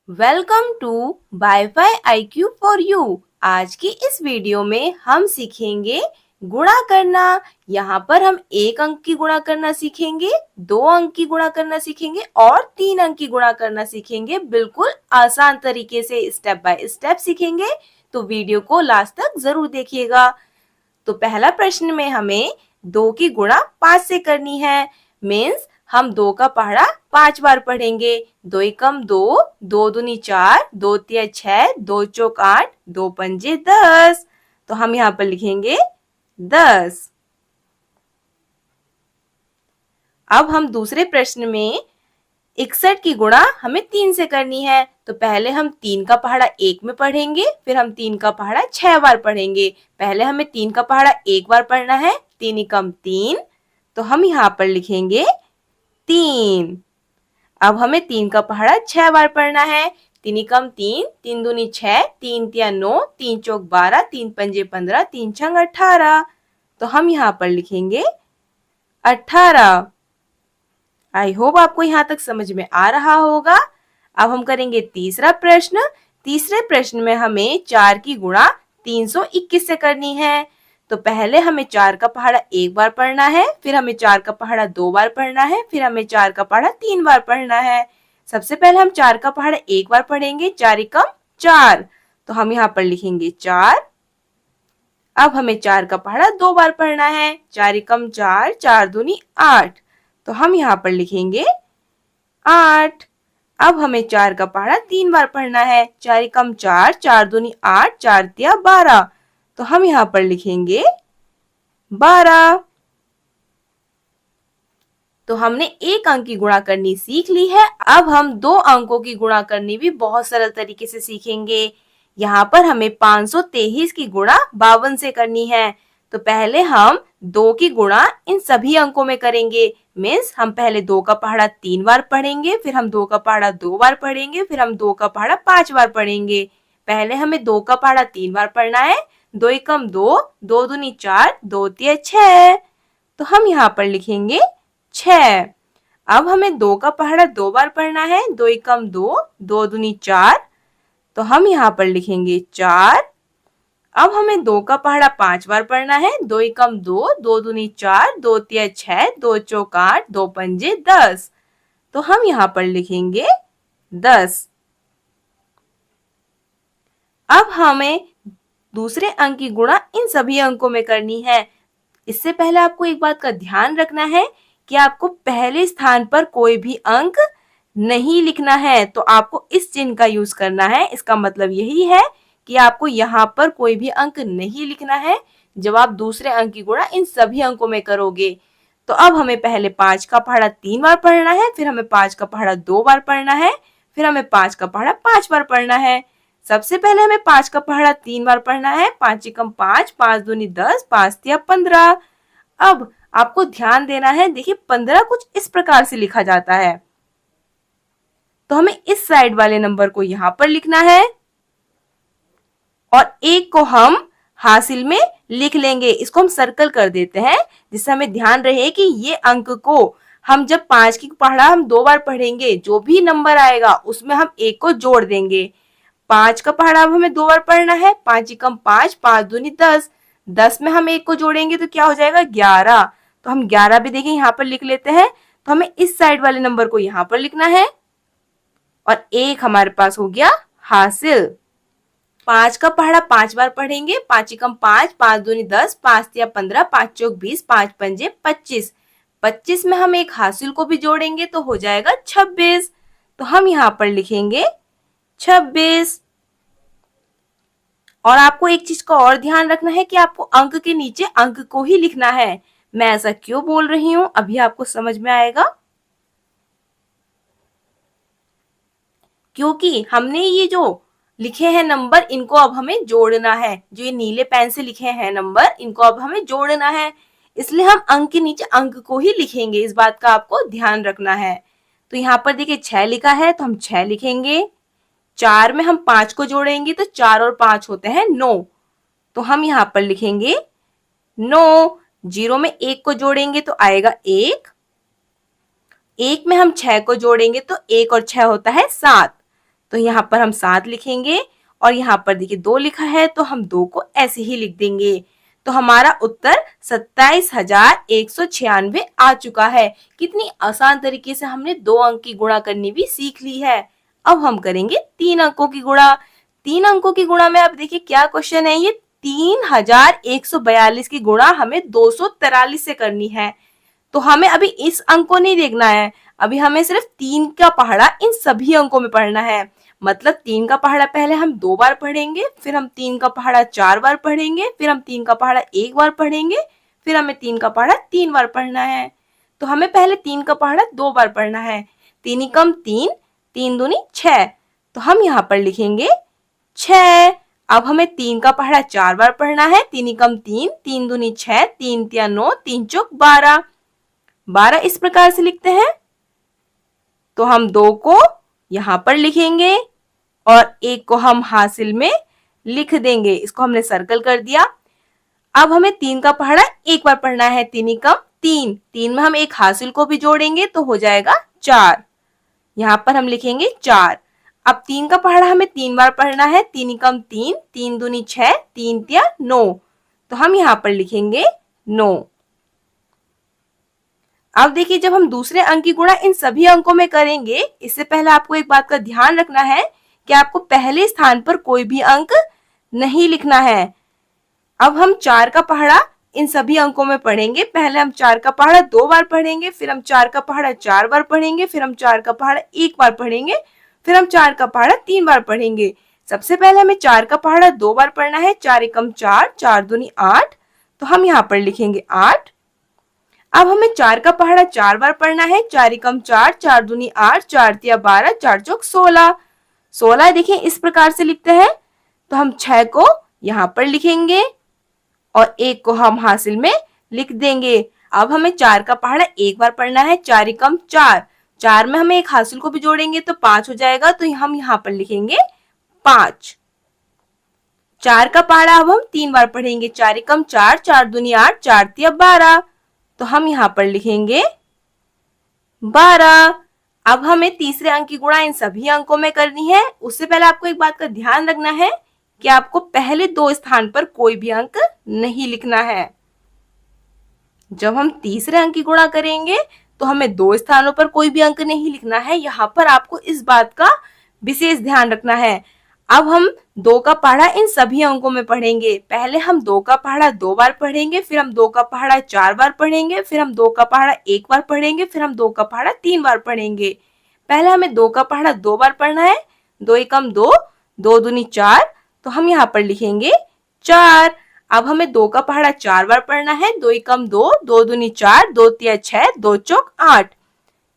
Welcome to WiFi IQ for you. आज की इस वीडियो में हम सीखेंगे गुणा करना। यहाँ पर हम 1 अंक की गुणा करना सीखेंगे, 2 अंक की गुणा करना सीखेंगे और 3 अंक की गुणा करना सीखेंगे। बिल्कुल आसान तरीके से स्टेप बाय स्टेप सीखेंगे, तो वीडियो को लास्ट तक जरूर देखिएगा। तो पहला प्रश्न में हमें 2 की गुणा 5 से करनी है। मीन्स हम 2 का पहाड़ा 5 बार पढ़ेंगे। 2 एकम 2, 2 दूनी 4, 2 तिया 6, 2 चौक 8, 2 पंजे 10। तो हम यहाँ पर लिखेंगे 10। अब हम दूसरे प्रश्न में 61 की गुणा हमें 3 से करनी है। तो पहले हम 3 का पहाड़ा 1 में पढ़ेंगे, फिर हम 3 का पहाड़ा 6 बार पढ़ेंगे। पहले हमें 3 का पहाड़ा 1 बार पढ़ना है, 3 एकम 3। तो हम यहाँ पर लिखेंगे 3। अब हमें 3 का पहाड़ा 6 बार पढ़ना है। 3 एकम 3, 3 दूनी 6, 3 तिया 9, 3 चौक 12, 3 पंजे 15, 3 छंग 18। तो हम यहाँ पर लिखेंगे 18। आई होप आपको यहाँ तक समझ में आ रहा होगा। अब हम करेंगे तीसरा प्रश्न। तीसरे प्रश्न में हमें 4 की गुणा 321 से करनी है। तो पहले हमें 4 का पहाड़ा 1 बार पढ़ना है, फिर हमें 4 का पहाड़ा 2 बार पढ़ना है, फिर हमें 4 का पहाड़ा 3 बार पढ़ना है। सबसे पहले हम 4 का पहाड़ा 1 बार पढ़ेंगे, 4 एकम 4। तो हम यहाँ पर लिखेंगे 4। अब हमें 4 का पहाड़ा 2 बार पढ़ना है, 4 एकम 4, 4 दूनी 8। तो हम यहाँ पर लिखेंगे 8। अब हमें 4 का पहाड़ा 3 बार पढ़ना है, 4 एकम 4, 4 दूनी 8, 4 तिया 12। तो हम यहाँ पर लिखेंगे 12। तो हमने 1 अंक की गुणा करनी सीख ली है। अब हम 2 अंकों की गुणा करनी भी बहुत सरल तरीके से सीखेंगे। यहाँ पर हमें 523 की गुणा 52 से करनी है। तो पहले हम 2 की गुणा इन सभी अंकों में करेंगे। मीन्स हम पहले 2 का पहाड़ा 3 बार पढ़ेंगे, फिर हम 2 का पहाड़ा 2 बार पढ़ेंगे, फिर हम 2 का पहाड़ा 5 बार पढ़ेंगे। पहले हमें 2 का पहाड़ा 3 बार पढ़ना है। 2 एकम 2, 2 दूनी 4, 2 तिया 6। तो हम यहाँ पर लिखेंगे 6। अब हमें 2 का पहाड़ा 2 बार पढ़ना है। 2 एकम 2, 2 दूनी 4। तो हम यहाँ पर लिखेंगे 4। अब हमें 2 का पहाड़ा 5 बार पढ़ना है। 2 एकम 2, 2 दूनी 4, 2 तिया 6, 2 चौक 8, 2 पंजे 10। तो हम यहाँ पर लिखेंगे 10। अब हमें दूसरे अंक की गुणा इन सभी अंकों में करनी है। इससे पहले आपको एक बात का ध्यान रखना है कि आपको पहले स्थान पर कोई भी अंक नहीं लिखना है। तो आपको इस चिन्ह का यूज करना है। इसका मतलब यही है कि आपको यहाँ पर कोई भी अंक नहीं लिखना है जब आप दूसरे अंक की गुणा इन सभी अंकों में करोगे। तो अब हमें पहले 5 का पहाड़ा 3 बार पढ़ना है, फिर हमें 5 का पहाड़ा 2 बार पढ़ना है, फिर हमें 5 का पहाड़ा 5 बार पढ़ना है। सबसे पहले हमें 5 का पहाड़ा 3 बार पढ़ना है। 5 एकम 5, 5 दूनी 10, 5 तिया 15। अब आपको ध्यान देना है, देखिए 15 कुछ इस प्रकार से लिखा जाता है। तो हमें इस साइड वाले नंबर को यहां पर लिखना है और 1 को हम हासिल में लिख लेंगे। इसको हम सर्कल कर देते हैं, जिससे हमें ध्यान रहे कि ये अंक को हम जब 5 की पहाड़ा हम 2 बार पढ़ेंगे, जो भी नंबर आएगा उसमें हम 1 को जोड़ देंगे। 5 का पहाड़ा अब हमें 2 बार पढ़ना है। 5 एकम 5, 5 दूनी 10। 10 में हम 1 को जोड़ेंगे तो क्या हो जाएगा 11। तो हम 11 भी देखिए यहाँ पर लिख लेते हैं। तो हमें इस साइड वाले नंबर को यहाँ पर लिखना है और 1 हमारे पास हो गया हासिल। 5 का पहाड़ा 5 बार पढ़ेंगे। 5 एकम 5, 5 दूनी 10, 5 तिया 15, 5 चौक 20, 5 पंजे 25। 25 में हम एक हासिल को भी जोड़ेंगे तो हो जाएगा 26। तो हम यहाँ पर लिखेंगे 26। और आपको एक चीज का और ध्यान रखना है कि आपको अंक के नीचे अंक को ही लिखना है। मैं ऐसा क्यों बोल रही हूं अभी आपको समझ में आएगा। क्योंकि हमने ये जो लिखे हैं नंबर, इनको अब हमें जोड़ना है। जो ये नीले पेन से लिखे हैं नंबर, इनको अब हमें जोड़ना है। इसलिए हम अंक के नीचे अंक को ही लिखेंगे। इस बात का आपको ध्यान रखना है। तो यहाँ पर देखिए 6 लिखा है तो हम 6 लिखेंगे। 4 में हम 5 को जोड़ेंगे तो 4 और 5 होते हैं 9। तो हम यहाँ पर लिखेंगे 9। 0 में 1 को जोड़ेंगे तो आएगा 1। 1 में हम 6 को जोड़ेंगे तो 1 और 6 होता है 7। तो यहाँ पर हम 7 लिखेंगे और यहाँ पर देखिए 2 लिखा है तो हम 2 को ऐसे ही लिख देंगे। तो हमारा उत्तर 27,196 आ चुका है। कितनी आसान तरीके से हमने 2 अंक की गुणा करनी भी सीख ली है। अब हम करेंगे 3 अंकों की गुणा। 3 अंकों की गुणा में अब देखिए क्या क्वेश्चन है, ये 3,142 की गुणा हमें 243 से करनी है। तो हमें अभी इस अंक को नहीं देखना है, अभी हमें सिर्फ 3 का पहाड़ा इन सभी अंकों में पढ़ना है। मतलब 3 का पहाड़ा पहले हम 2 बार पढ़ेंगे, फिर हम 3 का पहाड़ा 4 बार पढ़ेंगे, फिर हम 3 का पहाड़ा 1 बार पढ़ेंगे, फिर हमें 3 का पहाड़ा 3 बार पढ़ना है। तो हमें पहले 3 का पहाड़ा 2 बार पढ़ना है। 3 एकम 3, 3 दूनी 6, तो हम यहाँ पर लिखेंगे 6। अब हमें 3 का पहाड़ा 4 बार पढ़ना है। 3 एकम 3, 3 दूनी 6, 3 तिया 9, 3 चौक 12। 12 इस प्रकार से लिखते हैं। तो हम 2 को यहाँ पर लिखेंगे और 1 को हम हासिल में लिख देंगे। इसको हमने सर्कल कर दिया। अब हमें 3 का पहाड़ा 1 बार पढ़ना है। 3 एकम 3, 3 में हम एक हासिल को भी जोड़ेंगे तो हो जाएगा 4। यहाँ पर हम लिखेंगे 4। अब 3 का पहाड़ा हमें 3 बार पढ़ना है। 3 एकम 3, 3 दूनी 6, 3 तिया 9, तो हम यहाँ पर लिखेंगे 9। अब देखिए जब हम दूसरे अंक की गुणा इन सभी अंकों में करेंगे, इससे पहले आपको एक बात का ध्यान रखना है कि आपको पहले स्थान पर कोई भी अंक नहीं लिखना है। अब हम 4 का पहाड़ा इन सभी अंकों में पढ़ेंगे। पहले हम 4 का पहाड़ा 2 बार पढ़ेंगे, फिर हम 4 का पहाड़ा 4 बार पढ़ेंगे, फिर हम 4 का पहाड़ा 1 बार पढ़ेंगे, फिर हम 4 का पहाड़ा 3 बार पढ़ेंगे। सबसे पहले हमें 4 का पहाड़ा 2 बार पढ़ना है। 4 एकम 4, 4 दूनी 8, तो हम यहाँ पर लिखेंगे 8। अब हमें 4 का पहाड़ा 4 बार पढ़ना है। 4 एकम 4, 4 दूनी 8, 4 तिया 12, 4 चौक 16। 16 देखिए इस प्रकार से लिखते हैं। तो हम 6 को यहाँ पर लिखेंगे और 1 को हम हासिल में लिख देंगे। अब हमें 4 का पहाड़ा 1 बार पढ़ना है। 4 एकम 4, 4 में हमें एक हासिल को भी जोड़ेंगे तो 5 हो जाएगा, तो हम यहाँ पर लिखेंगे 5। 4 का पहाड़ा अब हम 3 बार पढ़ेंगे। 4 एकम 4, 4 दूनी 8, 4 तिया 12, तो हम यहाँ पर लिखेंगे 12। अब हमें तीसरे अंक की गुणा इन सभी अंकों में करनी है। उससे पहले आपको एक बात का ध्यान रखना है कि आपको पहले 2 स्थान पर कोई भी अंक नहीं लिखना है। जब हम तीसरे अंक की गुणा करेंगे तो हमें 2 स्थानों पर कोई भी अंक नहीं लिखना है। यहाँ पर आपको इस बात का विशेष ध्यान रखना है। अब हम 2 का पहाड़ा इन सभी अंकों में पढ़ेंगे। पहले हम 2 का पहाड़ा 2 बार पढ़ेंगे, फिर हम 2 का पहाड़ा 4 बार पढ़ेंगे, फिर हम 2 का पहाड़ा 1 बार पढ़ेंगे, फिर हम 2 का पहाड़ा 3 बार पढ़ेंगे। पहले हमें 2 का पहाड़ा 2 बार पढ़ना है। 2 एकम 2, 2 दूनी 4, तो हम यहाँ पर लिखेंगे 4। अब हमें 2 का पहाड़ा 4 बार पढ़ना है। 2 एकम 2, 2 दूनी 4, 2 तिया 6, 2 चौक 8,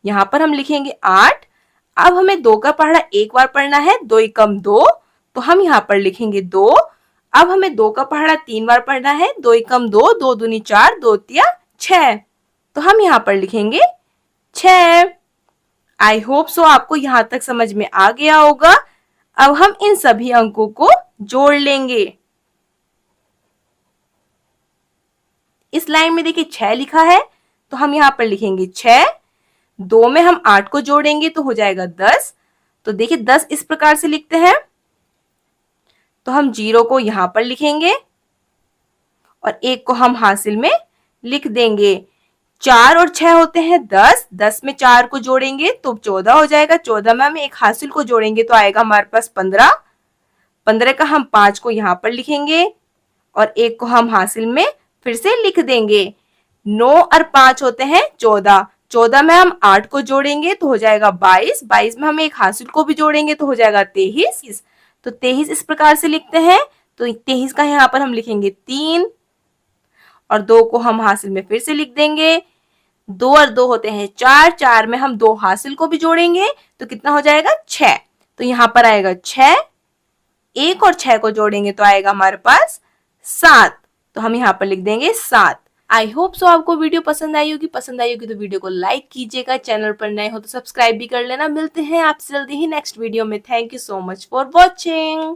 यहाँ पर हम लिखेंगे 8। अब हमें 2 का पहाड़ा 1 बार पढ़ना है। 2 एकम 2, तो हम यहाँ पर लिखेंगे 2। अब हमें 2 का पहाड़ा 3 बार पढ़ना है। 2 एकम 2, 2 दूनी 4, 2 तिया 6, तो हम यहाँ पर लिखेंगे 6। आई होप सो आपको यहाँ तक समझ में आ गया होगा। अब हम इन सभी अंकों को जोड़ लेंगे। इस लाइन में देखिए 6 लिखा है, तो हम यहाँ पर लिखेंगे 6। 2 में हम 8 को जोड़ेंगे तो हो जाएगा 10। तो देखिए 10 इस प्रकार से लिखते हैं। तो हम 0 को यहाँ पर लिखेंगे और 1 को हम हासिल में लिख देंगे। 4 और 6 होते हैं 10। 10 में 4 को जोड़ेंगे तो 14 हो जाएगा। 14 में हम एक हासिल को जोड़ेंगे तो आएगा हमारे पास 15। 15 का हम 5 को यहाँ पर लिखेंगे और 1 को हम हासिल में फिर से लिख देंगे। 9 और 5 होते हैं 14। 14 में हम 8 को जोड़ेंगे तो हो जाएगा 22। 22 में हम एक हासिल को भी जोड़ेंगे तो हो जाएगा 23। तो 23 इस प्रकार से लिखते हैं। तो 23 का यहाँ पर हम लिखेंगे 3 और 2 को हम हासिल में फिर से लिख देंगे। 2 और 2 होते हैं 4। 4 में हम 2 हासिल को भी जोड़ेंगे तो कितना हो जाएगा 6। तो यहाँ पर आएगा 6। 1 और 6 को जोड़ेंगे तो आएगा हमारे पास 7। तो हम यहाँ पर लिख देंगे 7। आई होप सो आपको वीडियो पसंद आई होगी। पसंद आई होगी तो वीडियो को लाइक कीजिएगा। चैनल पर नए हो तो सब्सक्राइब भी कर लेना। मिलते हैं आपसे जल्दी ही नेक्स्ट वीडियो में। Thank you so much for watching.